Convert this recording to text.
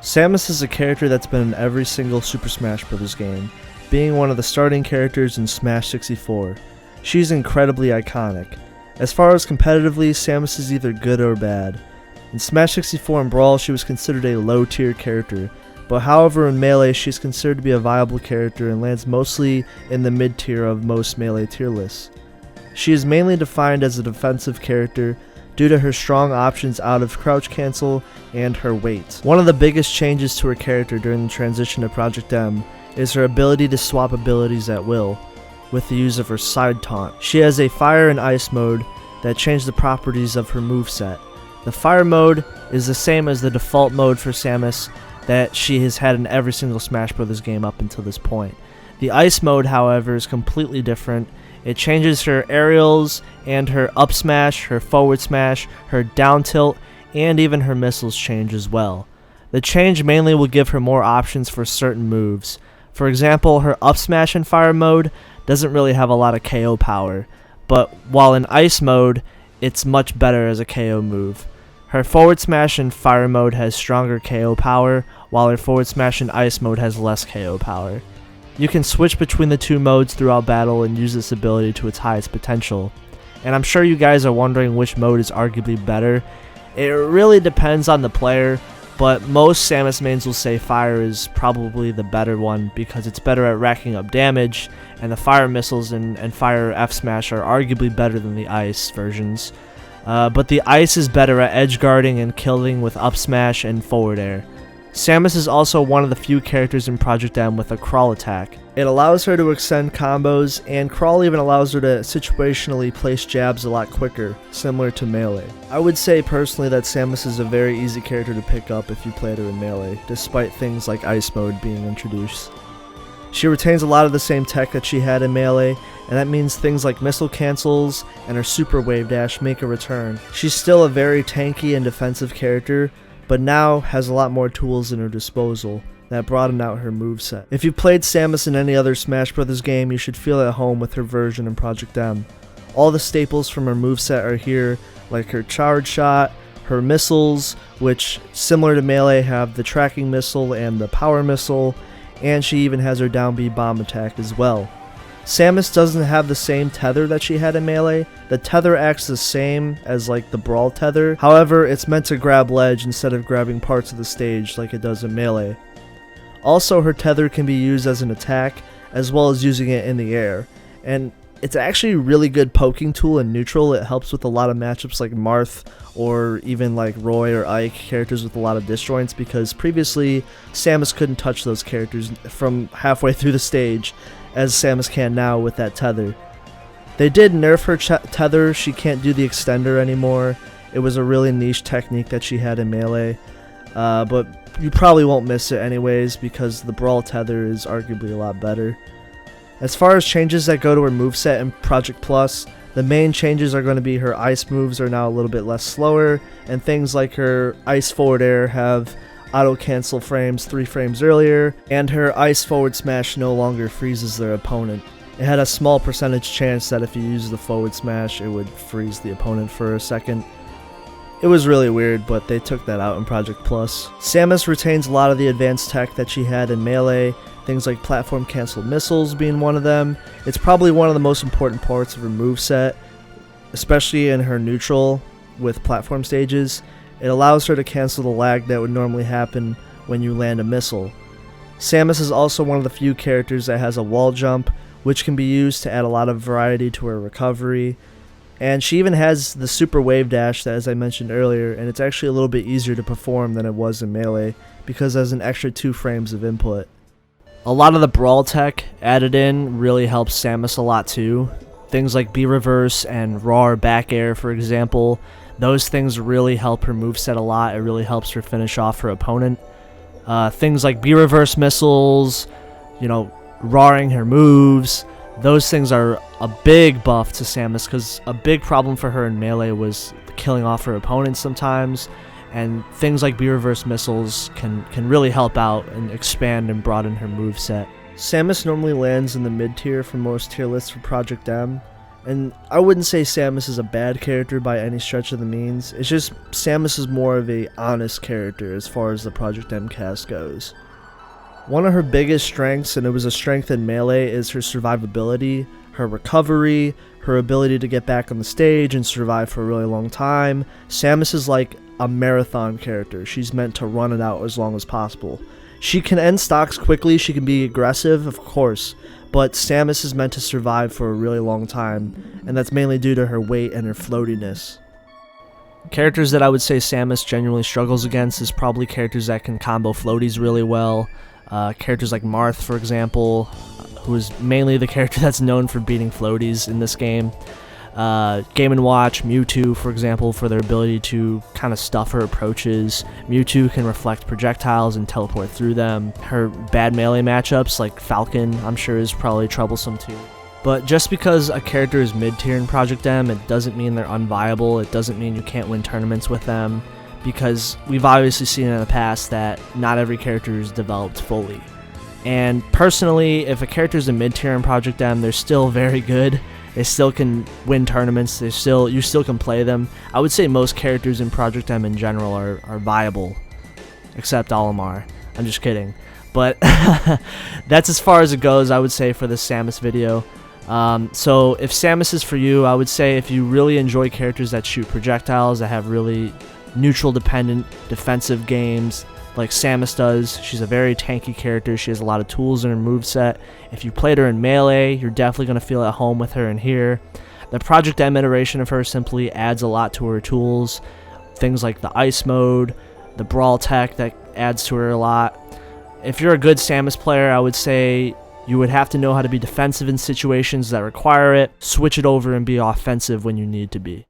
Samus is a character that's been in every single Super Smash Bros. Game, being one of the starting characters in Smash 64. She's incredibly iconic. As far as competitively, Samus is either good or bad. In Smash 64 and Brawl, she was considered a low-tier character, but however in Melee, she's considered to be a viable character and lands mostly in the mid-tier of most Melee tier lists. She is mainly defined as a defensive character due to her strong options out of crouch cancel and her weight. One of the biggest changes to her character during the transition to Project M is her ability to swap abilities at will, with the use of her side taunt. She has a fire and ice mode that change the properties of her moveset. The fire mode is the same as the default mode for Samus that she has had in every single Smash Bros. Game up until this point. The ice mode, however, is completely different. It changes her aerials and her up smash, her forward smash, her down tilt, and even her missiles change as well. The change mainly will give her more options for certain moves. For example, her up smash in fire mode doesn't really have a lot of KO power, but while in ice mode, it's much better as a KO move. Her forward smash in fire mode has stronger KO power, while her forward smash in ice mode has less KO power. You can switch between the two modes throughout battle and use this ability to its highest potential. And I'm sure you guys are wondering which mode is arguably better. It really depends on the player, but most Samus mains will say fire is probably the better one because it's better at racking up damage, and the fire missiles and fire F smash are arguably better than the ice versions. But the ice is better at edge guarding and killing with up smash and forward air. Samus is also one of the few characters in Project M with a crawl attack. It allows her to extend combos, and crawl even allows her to situationally place jabs a lot quicker, similar to Melee. I would say personally that Samus is a very easy character to pick up if you played her in Melee, despite things like Ice Mode being introduced. She retains a lot of the same tech that she had in Melee, and that means things like missile cancels and her Super Wave Dash make a return. She's still a very tanky and defensive character, but now has a lot more tools in her disposal that broaden out her moveset. If you played Samus in any other Smash Bros. Game, you should feel at home with her version in Project M. All the staples from her moveset are here, like her charge shot, her missiles, which, similar to Melee, have the tracking missile and the power missile, and she even has her down B bomb attack as well. Samus doesn't have the same tether that she had in Melee. The tether acts the same as like the Brawl tether, however it's meant to grab ledge instead of grabbing parts of the stage like it does in Melee. Also, her tether can be used as an attack as well as using it in the air, and it's actually a really good poking tool in neutral. It helps with a lot of matchups like Marth or even like Roy or Ike, characters with a lot of disjoints, because previously Samus couldn't touch those characters from halfway through the stage as Samus can now with that tether. They did nerf her tether. She can't do the extender anymore. It was a really niche technique that she had in Melee, but you probably won't miss it anyways because the Brawl tether is arguably a lot better. As far as changes that go to her moveset in Project Plus, the main changes are going to be her ice moves are now a little bit less slower, and things like her ice forward air have auto cancel frames 3 frames earlier, and her ice forward smash no longer freezes their opponent. It had a small percentage chance that if you use the forward smash it would freeze the opponent for a second. It was really weird, but they took that out in Project Plus. Samus retains a lot of the advanced tech that she had in Melee, things like platform cancel missiles being one of them. It's probably one of the most important parts of her moveset, especially in her neutral with platform stages. It allows her to cancel the lag that would normally happen when you land a missile. Samus is also one of the few characters that has a wall jump, which can be used to add a lot of variety to her recovery. And she even has the Super Wave Dash that, as I mentioned earlier, and it's actually a little bit easier to perform than it was in Melee because it has an extra 2 frames of input. A lot of the Brawl tech added in really helps Samus a lot too. Things like B-Reverse and Raw back air, for example. Those things really help her moveset a lot. It really helps her finish off her opponent. Things like B-Reverse missiles, rawing her moves. Those things are a big buff to Samus because a big problem for her in Melee was killing off her opponents sometimes. And things like B-Reverse missiles can really help out and expand and broaden her moveset. Samus normally lands in the mid-tier for most tier lists for Project M. And I wouldn't say Samus is a bad character by any stretch of the means. It's just Samus is more of a honest character as far as the Project M cast goes. One of her biggest strengths, and it was a strength in Melee, is her survivability, her recovery, her ability to get back on the stage and survive for a really long time. Samus is like a marathon character. She's meant to run it out as long as possible. She can end stocks quickly, she can be aggressive, of course, but Samus is meant to survive for a really long time, and that's mainly due to her weight and her floatiness. Characters that I would say Samus genuinely struggles against is probably characters that can combo floaties really well. Characters like Marth, for example, who is mainly the character that's known for beating floaties in this game. Game&Watch, Mewtwo, for example, for their ability to kind of stuff her approaches. Mewtwo can reflect projectiles and teleport through them. Her bad melee matchups, like Falcon, I'm sure is probably troublesome too. But just because a character is mid-tier in Project M, it doesn't mean they're unviable. It doesn't mean you can't win tournaments with them, because we've obviously seen in the past that not every character is developed fully. And personally, if a character is a mid-tier in Project M, they're still very good. They still can win tournaments. You still can play them. I would say most characters in Project M in general are viable, except Olimar. I'm just kidding. But that's as far as it goes, I would say, for this Samus video. So if Samus is for you, I would say if you really enjoy characters that shoot projectiles, that have really neutral-dependent defensive games, like Samus does. She's a very tanky character. She has a lot of tools in her moveset. If you played her in Melee, you're definitely going to feel at home with her in here. The Project M iteration of her simply adds a lot to her tools. Things like the Ice mode, the Brawl tech that adds to her a lot. If you're a good Samus player, I would say you would have to know how to be defensive in situations that require it, switch it over and be offensive when you need to be.